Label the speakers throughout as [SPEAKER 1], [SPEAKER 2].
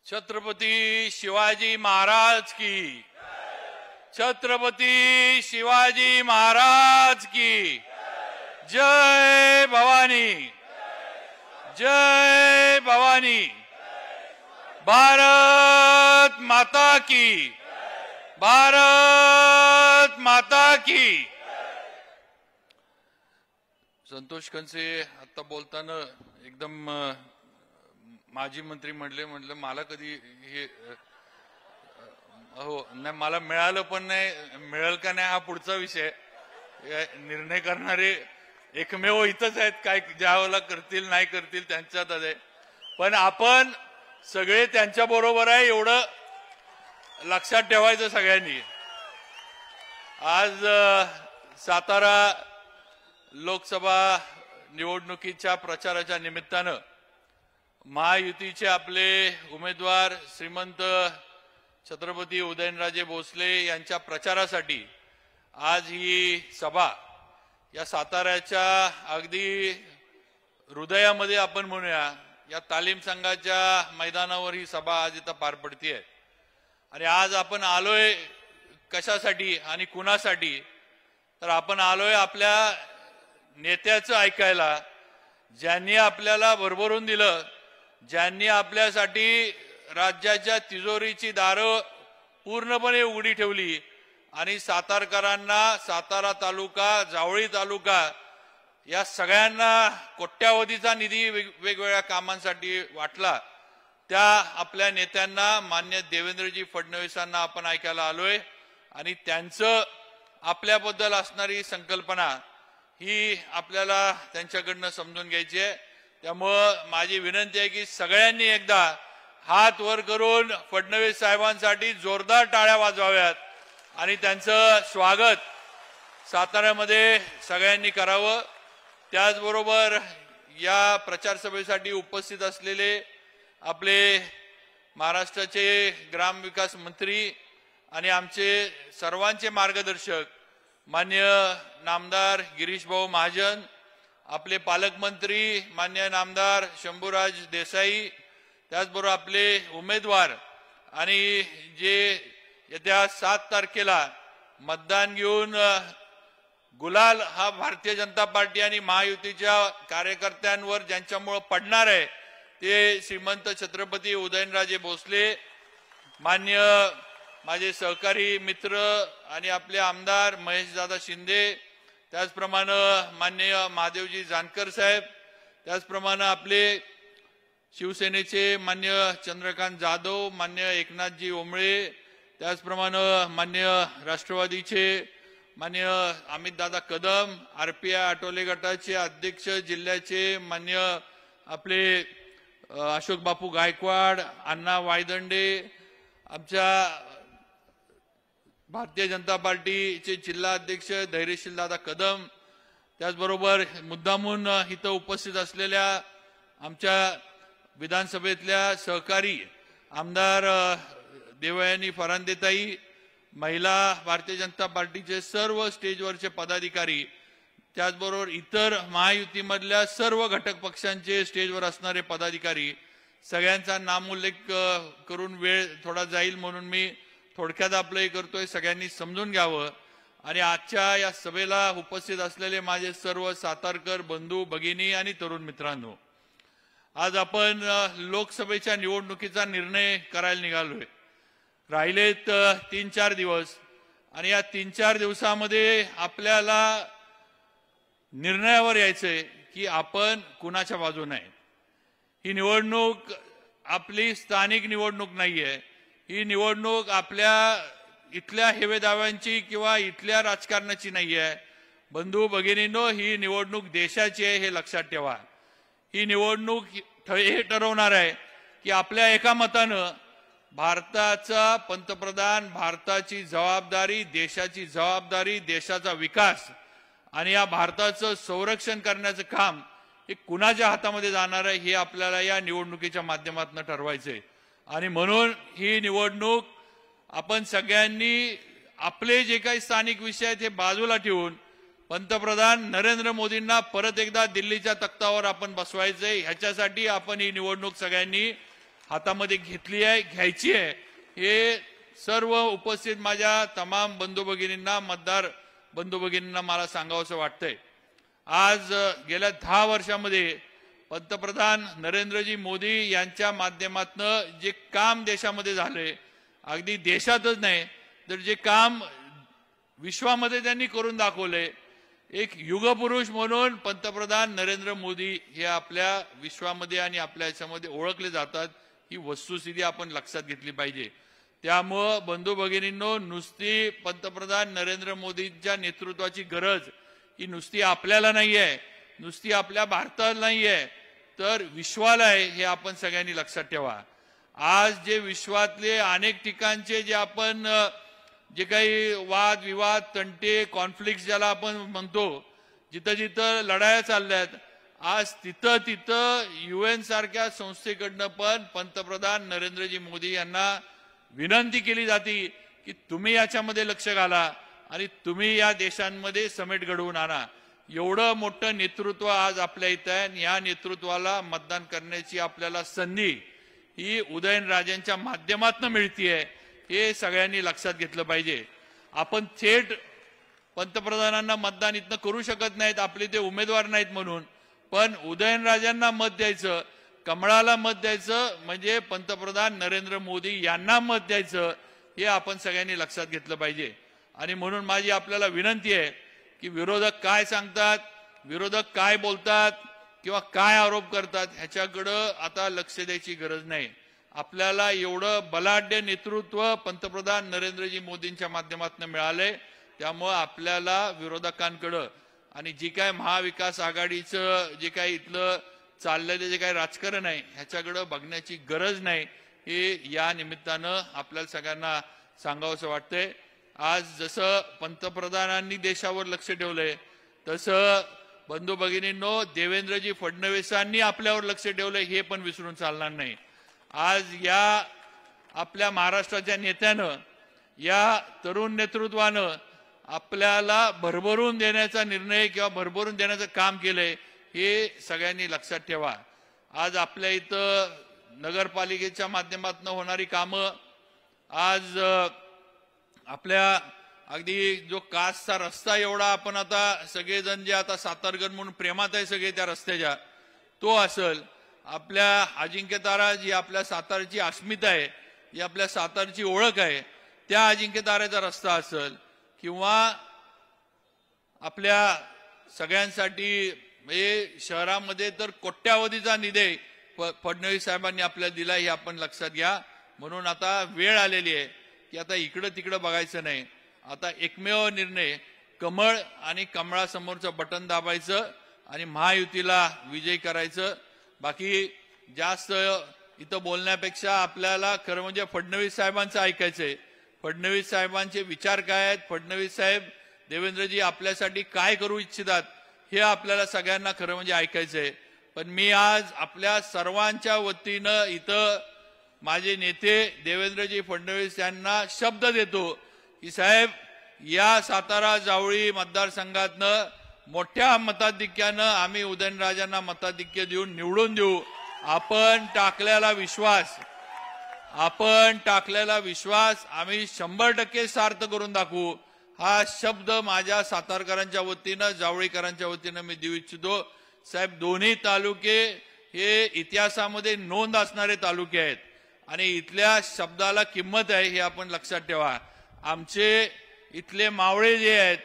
[SPEAKER 1] छत्रपती शिवाजी महाराज की, छत्रपती शिवाजी महाराज की जय भवानी, जय भवानी। भारत माता की, भारत माता की। संतोष खनसे आता बोलताना एकदम माजी मंत्री म्हटलं मला कधी हे हो नाही, मला मिळालं पण नाही, मिळेल का नाही हा पुढचा विषय। निर्णय करणारे एकमेव इथंच आहेत, काय ज्यावेळेला करतील नाही करतील त्यांच्यात आहे, पण आपण सगळे त्यांच्या बरोबर आहे एवढं लक्षात ठेवायचं सगळ्यांनी। आज सातारा लोकसभा निवडणुकीच्या प्रचाराच्या निमित्तानं महायुतीचे आपले उमेदवार श्रीमंत छत्रपती उदयनराजे भोसले यांच्या प्रचारासाठी आज ही सभा या साताऱ्याच्या अगदी हृदयामध्ये आपण म्हणूया या तालीम संघाच्या मैदानावर ही सभा आज इथं पार पडतीये। आणि आज आपण आलोय कशासाठी आणि कुणासाठी, तर आपण आलोय आपल्या नेत्याचं ऐकायला, ज्यांनी आपल्याला भरभरून दिलं, ज्यांनी आपल्यासाठी राज्याच्या तिजोरीची दारं पूर्णपणे उघडी ठेवली आणि सातारकरांना सातारा तालुका, जावळी तालुका या सगळ्यांना कोट्यावधीचा निधी वेगवेगळ्या कामांसाठी वाटला, त्या आपल्या नेत्यांना मान्य देवेंद्रजी फडणवीसांना आपण ऐकायला आलोय। आणि त्यांचं आपल्याबद्दल असणारी संकल्पना ही आपल्याला त्यांच्याकडनं समजून घ्यायची आहे। त्यामुळं माझी विनंती आहे की सगळ्यांनी एकदा हात वर करून फडणवीस साहेबांसाठी जोरदार टाळ्या वाजवाव्यात आणि त्यांचं स्वागत साताऱ्यामध्ये सगळ्यांनी करावं। त्याचबरोबर या प्रचार सभेसाठी उपस्थित असलेले आपले महाराष्ट्राचे ग्रामविकास मंत्री आणि आमचे सर्वांचे मार्गदर्शक मान्य नामदार गिरीश भाऊ महाजन, आपले पालकमंत्री मान्य नामदार शंभूराज देसाई, त्याचबरोबर आपले उमेदवार आणि जे येत्या 7 तारखेला मतदान घेऊन गुलाल हा भारतीय जनता पार्टी आणि महायुतीच्या कार्यकर्त्यांवर ज्यांच्यामुळे पडणार आहे ते श्रीमंत छत्रपती उदयनराजे भोसले, मान्य माझे सहकारी मित्र आणि आपले आमदार महेशदादा शिंदे, त्याचप्रमाणे माननीय महादेवजी जानकर साहेब, त्याचप्रमाणे आपले शिवसेनेचे मान्य चंद्रकांत जाधव, मान्य एकनाथजी ओंबळे, त्याचप्रमाणे मान्य राष्ट्रवादीचे मान्य अमितदादा कदम, आरपीआय आटोले गटाचे अध्यक्ष जिल्ह्याचे मान्य आपले अशोक बापू गायकवाड, अण्णा वायदंडे, आमच्या भारतीय जनता पार्टीचे जिल्हा अध्यक्ष धैर्यशील दादा कदम, त्याचबरोबर मुद्दामून इथं उपस्थित असलेल्या आमच्या विधानसभेतल्या सहकारी आमदार देवयानी फरांदेताई, महिला भारतीय जनता पार्टीचे सर्व स्टेजवरचे पदाधिकारी, त्याचबरोबर इतर महायुतीमधल्या सर्व घटक पक्षांचे स्टेजवर असणारे पदाधिकारी, सगळ्यांचा नामोल्लेख करून वेळ थोडा जाईल म्हणून मी थोडक्यात आपलं हे करतोय, सगळ्यांनी समजून घ्यावं। आणि आजच्या या सभेला उपस्थित असलेले माझे सर्व सातारकर बंधू भगिनी आणि तरुण मित्रांनो, आज आपण लोकसभेच्या निवडणुकीचा निर्णय करायला निघालोय। राहिलेत 3-4 दिवस आणि या 3-4 दिवसामध्ये आपल्याला निर्णयावर यायचंय की आपण कुणाच्या बाजूने आहे। ही निवडणूक आपली स्थानिक निवडणूक नाहीये, ही निवडणूक आपल्या इथल्या हेवेदाव्यांची किंवा इथल्या राजकारणाची नाहीये। बंधू भगिनींनो, ही निवडणूक देशाची आहे हे लक्षात ठेवा। ही निवडणूक हे ठरवणार आहे की आपल्या एका मतानं भारताचा पंतप्रधान, भारताची जबाबदारी, देशाची जबाबदारी, देशाचा विकास आणि या भारताचं संरक्षण करण्याचं काम हे कुणाच्या हातामध्ये जाणार आहे हे आपल्याला या निवडणुकीच्या माध्यमातून ठरवायचंय। आणि म्हणून ही निवडणूक आपण सगळ्यांनी आपले जे काही स्थानिक विषय आहेत हे बाजूला ठेवून पंतप्रधान नरेंद्र मोदींना परत एकदा दिल्लीच्या तख्तावर आपण बसवायचंय। ह्याच्यासाठी आपण ही निवडणूक सगळ्यांनी हातामध्ये घेतली आहे, घ्यायची आहे, हे सर्व उपस्थित माझ्या तमाम बंधू भगिनींना, मतदार बंधू भगिनींना मला सांगावंसं वाटतंय। आज गेल्या 10 वर्षामध्ये पंतप्रधान नरेंद्रजी मोदी यांच्या माध्यमातून जे काम देशामध्ये झाले, अगदी देशातच नाही तर जे काम विश्वामध्ये त्यांनी करून दाखवले, एक युगपुरुष म्हणून पंतप्रधान नरेंद्र मोदी हे आपल्या विश्वामध्ये आणि आपल्या याच्यामध्ये ओळखले जातात। ही वस्तुस्थिती आपण लक्षात घेतली पाहिजे। त्यामुळे बंधू भगिनींनो, नुसती पंतप्रधान नरेंद्र मोदींच्या नेतृत्वाची गरज ही नुसती आपल्याला नाही आहे, नुसती आपल्या भारताला नाही आहे, तर विश्वाला आहे, हे आपण सगळ्यांनी लक्षात ठेवा। आज जे विश्वातले अनेक ठिकाणचे जे आपण जे काही वाद विवाद तंटे कॉन्फ्लिक्ट ज्याला आपण म्हणतो, जिथं जिथं लढाया चालल्यात, आज तिथं UN सारख्या संस्थेकडनं पण पंतप्रधान नरेंद्रजी मोदी यांना विनंती केली जाते की तुम्ही याच्यामध्ये लक्ष घाला आणि तुम्ही या देशांमध्ये समेट घडवून आणा। एवढं मोठं नेतृत्व आज आपल्या इथं आहे आणि या नेतृत्वाला मतदान करण्याची आपल्याला संधी ही उदयनराजेंच्या माध्यमातून मिळतीये, हे सगळ्यांनी लक्षात घेतलं पाहिजे। आपण थेट पंतप्रधानांना मतदान इथनं करू शकत नाहीत, आपले ते उमेदवार नाहीत म्हणून, पण उदयनराजेंना मत द्यायचं, कमळाला मत द्यायचं म्हणजे पंतप्रधान नरेंद्र मोदी यांना मत द्यायचं, हे आपण सगळ्यांनी लक्षात घेतलं पाहिजे। आणि म्हणून माझी आपल्याला विनंती आहे की विरोधक काय सांगतात, विरोधक काय बोलतात किंवा काय आरोप करतात, ह्याच्याकडं आता लक्ष द्यायची गरज नाही। आपल्याला एवढं बलाढ्य नेतृत्व पंतप्रधान नरेंद्रजी मोदींच्या माध्यमातून मिळाले, त्यामुळे आपल्याला विरोधकांकडं आणि जी काय महाविकास आघाडीचं जे काही इथलं चाललेलं जे काही राजकारण आहे ह्याच्याकडे बघण्याची गरज नाही, हे या निमित्तानं आपल्याला सगळ्यांना सांगावंसं वाटतंय। आज जसं पंतप्रधानांनी देशावर लक्ष ठेवलंय, तसं बंधू भगिनींनो, देवेंद्रजी फडणवीसांनी आपल्यावर लक्ष ठेवलंय, हे पण विसरून चालणार नाही। आज या आपल्या महाराष्ट्राच्या नेत्यानं, या तरुण नेतृत्वानं आपल्याला भरभरून देण्याचा निर्णय किंवा भरभरून देण्याचं काम केलंय, हे सगळ्यांनी लक्षात ठेवा। आज आपल्या इथं नगरपालिकेच्या माध्यमातून होणारी कामं, आज आपल्या अगदी जो कासचा रस्ता एवढा आपण आता सगळेजण जे आता सातारगड म्हणून प्रेमात आहे सगळे त्या रस्त्याच्या, तो असेल, आपल्या अजिंक्यतारा जी आपल्या सातारची अस्मिता आहे, जी आपल्या सातारची ओळख आहे, त्या अजिंक्यताऱ्याचा रस्ता असेल, किंवा आपल्या सगळ्यांसाठी म्हणजे शहरामध्ये तर कोट्यावधीचा निधी फडणवीस साहेबांनी आपल्याला दिला, हे आपण लक्षात घ्या। म्हणून आता वेळ आलेली आहे की आता इकडं तिकडं बघायचं नाही, आता एकमेव निर्णय कमळ आणि कमळासमोरचं बटन दाबायचं आणि महायुतीला विजयी करायचं। बाकी जास्त इथं बोलण्यापेक्षा आपल्याला खरं म्हणजे फडणवीस साहेबांचं ऐकायचंय। फडणवीस साहेबांचे विचार काय आहेत, फडणवीस साहेब देवेंद्रजी आपल्यासाठी काय करू इच्छितात, हे आपल्याला सगळ्यांना खरं म्हणजे ऐकायचंय। पण मी आज आपल्या सर्वांच्या वतीनं इथं माझे नेते देवेंद्रजी फडणवीस यांना शब्द देतो की साहेब, या सातारा जावळी मतदारसंघातनं मोठ्या मताधिक्यानं आम्ही उदयनराजांना मताधिक्य देऊन निवडून देऊ। आपण टाकलेला विश्वास आम्ही 100% सार्थ करून दाखवू, हा शब्द माझ्या सातारकरांच्या वतीनं, जावळीकरांच्या वतीनं मी देऊ इच्छितो। साहेब, दोन्ही तालुके हे इतिहासामध्ये नोंद असणारे तालुके आहेत आणि इथल्या शब्दाला किंमत आहे, हे आपण लक्षात ठेवा। आमचे इथले मावळे जे आहेत,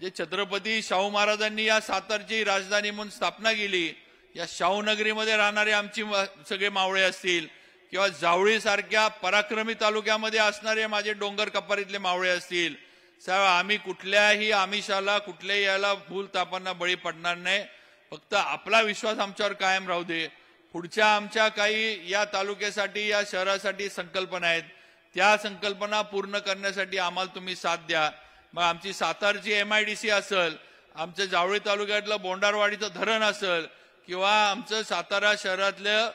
[SPEAKER 1] जे छत्रपती शाहू महाराजांनी या सातारची राजधानी म्हणून स्थापना केली, या शाहूनगरीमध्ये राहणारे आमची सगळे मावळे असतील किंवा जावळी सारख्या पराक्रमी तालुक्यामध्ये असणारे माझे डोंगर कपारीतले मावळे असतील, साहेब आम्ही कुठल्याही आमिषाला, कुठल्याही याला भूल तापांना बळी पडणार नाही। फक्त आपला विश्वास आमच्यावर कायम राहू दे। पुढच्या आमच्या काही या तालुक्यासाठी, या शहरासाठी संकल्पना आहेत, त्या संकल्पना पूर्ण करण्यासाठी आम्हाला तुम्ही साथ द्या। मग आमची सातारची MIDC असेल, आमचं जावळी तालुक्यातलं बोंडारवाडीचं धरण असेल, किंवा आमचं सातारा शहरातल्या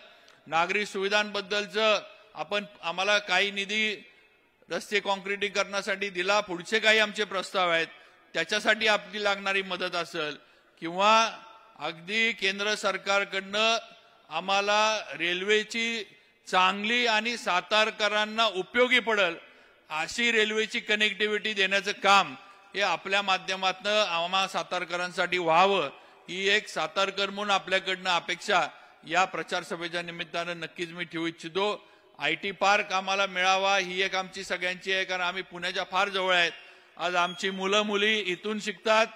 [SPEAKER 1] नागरी सुविधांबद्दलचं आपण आम्हाला काही निधी रस्ते कॉन्क्रिटिंग करण्यासाठी दिला, पुढचे काही आमचे प्रस्ताव आहेत त्याच्यासाठी आपली लागणारी मदत असेल, किंवा अगदी केंद्र सरकारकडनं आम्हाला रेल्वेची चांगली आणि सातारकरांना उपयोगी पडेल अशी रेल्वेची कनेक्टिव्हिटी देण्याचं काम हे आपल्या माध्यमातून आम्हा सातारकरांसाठी व्हावं ही एक सातारकर म्हणून आपल्याकडनं अपेक्षा या प्रचार सभेच्या निमित्तानं नक्कीच मी ठेवू इच्छितो। IT पार्क आम्हाला मिळावा ही एक आमची सगळ्यांची आहे, कारण आम्ही पुण्याच्या फार जवळ आहेत। आज आमची मुलं मुली इथून शिकतात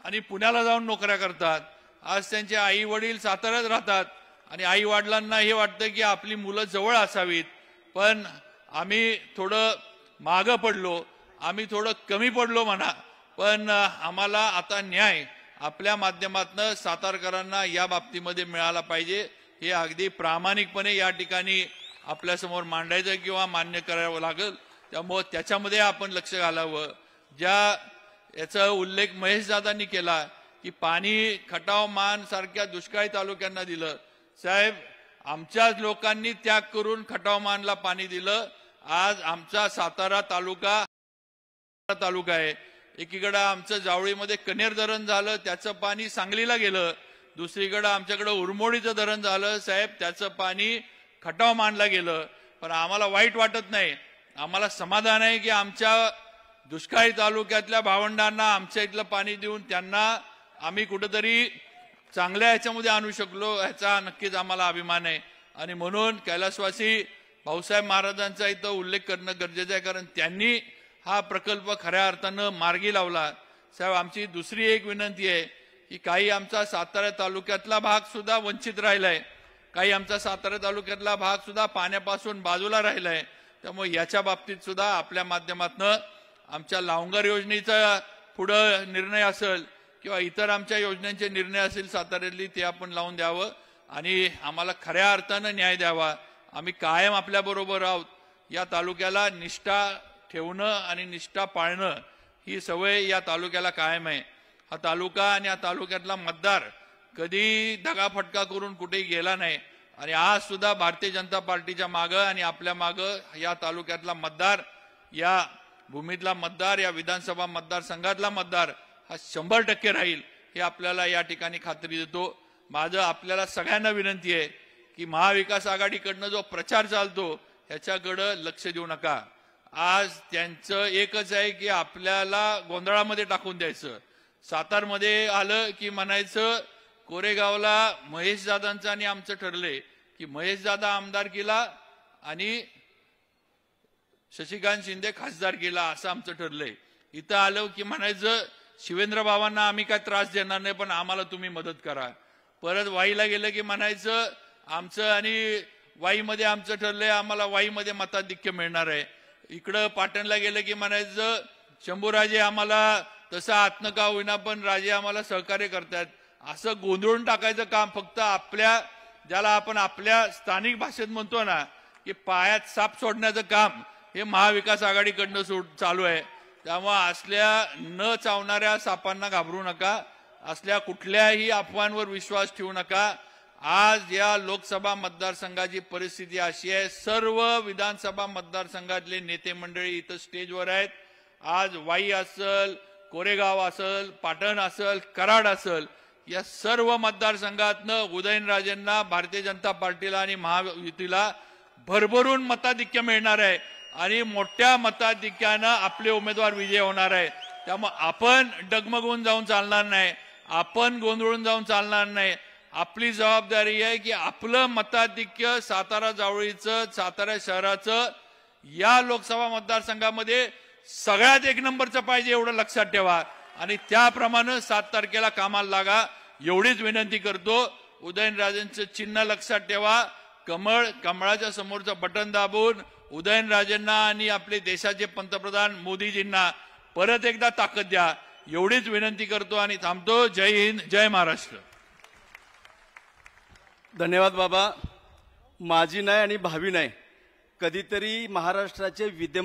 [SPEAKER 1] आणि पुण्याला जाऊन नोकऱ्या करतात। आज त्यांचे आई वडील साताऱ्यात राहतात आणि आई वडिलांना हे वाटतं की आपली मुलं जवळ असावीत, पण आम्ही थोडं मागं पडलो, आम्ही थोडं कमी पडलो म्हणा, पण आम्हाला आता न्याय आपल्या माध्यमातून सातारकरांना या बाबतीमध्ये मिळाला पाहिजे हे अगदी प्रामाणिकपणे या ठिकाणी आपल्यासमोर मांडायचं किंवा मान्य करावं लागेल। त्यामुळे त्याच्यामध्ये आपण लक्ष घालावं। ज्या याचा उल्लेख महेश दादांनी केला की पाणी खटाव मान सारख्या दुष्काळी तालुक्यांना दिलं, साहेब आमच्याच लोकांनी त्याग करून खटाव मानला पाणी दिलं। आज आमचा सातारा तालुका आहे, एकीकडे आमचं जावळीमध्ये कनेर धरण झालं त्याचं पाणी सांगलीला गेलं, दुसरीकडे आमच्याकडे उरमोडीचं धरण झालं साहेब त्याचं पाणी खटाव मानला गेलं। पण आम्हाला वाईट वाटत नाही, आम्हाला समाधान आहे की आमच्या दुष्काळी तालुक्यातल्या भावंडांना आमच्या इथलं पाणी देऊन त्यांना आम्ही कुठेतरी चांगल्या ह्याच्यामध्ये आणू शकलो ह्याचा नक्कीच आम्हाला अभिमान आहे। आणि म्हणून कैलासवासी भाऊसाहेब महाराजांचा इथं उल्लेख करणं गरजेचं आहे, कारण त्यांनी हा प्रकल्प खऱ्या अर्थानं मार्गी लावला। साहेब आमची दुसरी एक विनंती आहे की काही आमचा सातारा तालुक्यातला भाग सुद्धा वंचित राहिलाय, काही आमचा सातारा तालुक्यातला भाग सुद्धा पाण्यापासून बाजूला राहिलाय। त्यामुळे याच्या बाबतीत सुद्धा आपल्या माध्यमातून आमच्या लावंगर योजनेचा पुढे निर्णय असेल किंवा इतर आमच्या योजनांचे निर्णय असेल साताऱ्यातली ते आपण लावून द्यावं आणि आम्हाला खऱ्या अर्थानं न्याय द्यावा। आम्ही कायम आपल्या बरोबर आहोत। या तालुक्याला निष्ठा ठेवणं आणि निष्ठा पाळणं ही सवय या तालुक्याला कायम आहे। हा तालुका आणि या तालुक्यातला मतदार कधी दगाफटका करून कुठेही गेला नाही आणि आज सुद्धा भारतीय जनता पार्टीच्या मागं आणि आपल्या मागं या तालुक्यातला मतदार, या भूमीतला मतदार, या विधानसभा मतदारसंघातला मतदार हा 100% राहील हे आपल्याला या ठिकाणी खात्री देतो। माझं आपल्याला सगळ्यांना विनंती आहे की महाविकास आघाडीकडनं जो प्रचार चालतो ह्याच्याकडे लक्ष देऊ नका। आज त्यांचं एकच आहे की आपल्याला गोंधळामध्ये टाकून द्यायचं। सातारमध्ये आलं की म्हणायचं कोरेगावला महेश दादांचं आणि आमचं ठरलंय की महेश दादा आमदारकीला आणि शशिकांत शिंदे खासदारकीला असं आमचं ठरलंय। इथं आलं की म्हणायचं शिवेंद्र बाबांना आम्ही काय त्रास देणार नाही पण आम्हाला तुम्ही मदत करा। परत वाईला गेलं की म्हणायचं आमचं आणि वाईमध्ये आमचं ठरलंय, आम्हाला वाईमध्ये मताधिक्य मिळणार आहे। इकडं पाटणला गेलं की म्हणायचं शंभूराजे आम्हाला तसं आत्न का होईना पण राजे आम्हाला सहकार्य करतात। असं गोंधळून टाकायचं काम फक्त आपल्या ज्याला आपण आपल्या स्थानिक भाषेत म्हणतो ना की पायात साप सोडण्याचं काम हे महाविकास आघाडीकडनं चालू आहे। त्यामुळे असल्या न चावणाऱ्या सापांना घाबरू नका, असल्या कुठल्याही अफवांवर विश्वास ठेवू नका। आज या लोकसभा मतदारसंघाची परिस्थिती अशी आहे, सर्व विधानसभा मतदारसंघातले नेते मंडळी इथं स्टेजवर आहेत। आज वाई असेल, कोरेगाव असेल, पाटण असेल, कराड असेल, या सर्व मतदारसंघातनं उदयनराजेंना, भारतीय जनता पार्टीला आणि महायुतीला भरभरून मताधिक्य मिळणार आहे आणि मोठ्या मताधिक्यानं आपले उमेदवार विजय होणार आहे। त्यामुळे आपण डगमगून जाऊन चालणार नाही, आपण गोंधळून जाऊन चालणार नाही। आपली जबाबदारी आहे की आपलं मताधिक्य सातारा जावळीचं, सातारा शहराचं या लोकसभा मतदारसंघामध्ये सगळ्यात एक नंबरचं पाहिजे एवढं लक्षात ठेवा आणि त्याप्रमाणे 7 तारखेला कामाला लागा एवढीच विनंती करतो। उदयनराजेंचं चिन्ह लक्षात ठेवा, कमळ, कमळाच्या समोरचं बटन दाबून उदयनराजेंना आणि आपले देशाचे पंतप्रधान मोदीजींना परत एकदा ताकद द्या एवढीच विनंती करतो आणि थांबतो। जय हिंद, जय महाराष्ट्र।
[SPEAKER 2] धन्यवाद बाबा। माझी नाही आणि भावी नाही, कधीतरी महाराष्ट्राचे विद्यमान